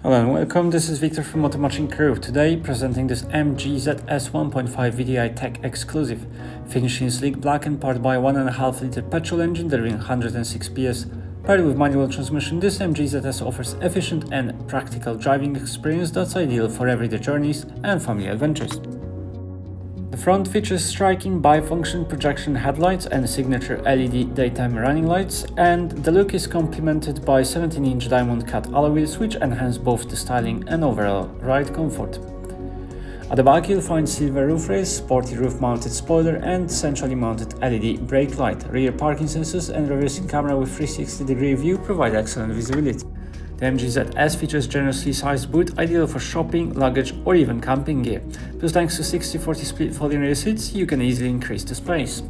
Hello and welcome, this is Victor from Automotive Crewe. Today presenting this MG ZS 1.5 VTi-TECH Exclusive. Finishing sleek black and powered by a 1.5 liter petrol engine delivering 106 PS. Paired with manual transmission, this MG ZS offers efficient and practical driving experience that's ideal for everyday journeys and family adventures. The front features striking bifunction projection headlights and signature LED daytime running lights, and the look is complemented by 17-inch diamond cut alloy wheels which enhance both the styling and overall ride comfort. At the back you'll find silver roof rails, sporty roof-mounted spoiler and centrally mounted LED brake light. Rear parking sensors and reversing camera with 360-degree view provide excellent visibility. The MG ZS features generously sized boot, ideal for shopping, luggage or even camping gear. Plus, thanks to 60/40 split folding rear seats, you can easily increase the space.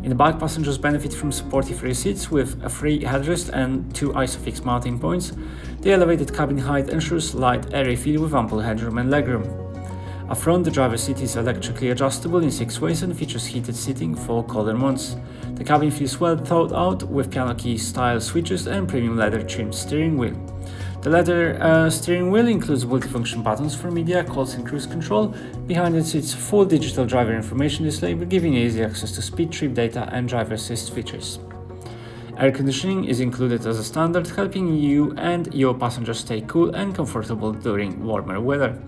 In the back, passengers benefit from supportive rear seats with a free headrest and two ISOFIX mounting points. The elevated cabin height ensures light, airy feel with ample headroom and legroom. Up front, the driver's seat is electrically adjustable in 6 ways and features heated seating for colder months. The cabin feels well thought out with piano key style switches and premium leather trimmed steering wheel. The leather steering wheel includes multifunction buttons for media, calls and cruise control. Behind it sits full digital driver information display, giving easy access to speed, trip data and driver assist features. Air conditioning is included as a standard, helping you and your passengers stay cool and comfortable during warmer weather.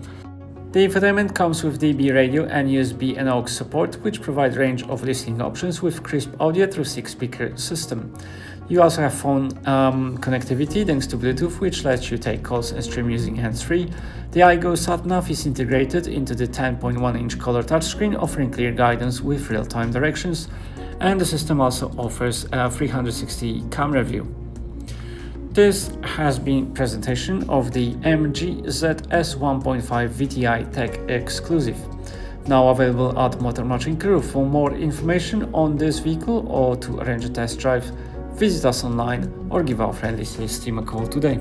The infotainment comes with DB radio and USB and aux support, which provide range of listening options with crisp audio through 6-speaker system. You also have phone connectivity thanks to Bluetooth, which lets you take calls and stream using hands-free. The iGo sat-nav is integrated into the 10.1-inch color touchscreen, offering clear guidance with real-time directions, and the system also offers a 360 camera view. This has been presentation of the MG ZS 1.5 VTi-TECH Exclusive, now available at Automotive Crewe. For more information on this vehicle or to arrange a test drive, visit us online or give our friendly sales team a call today.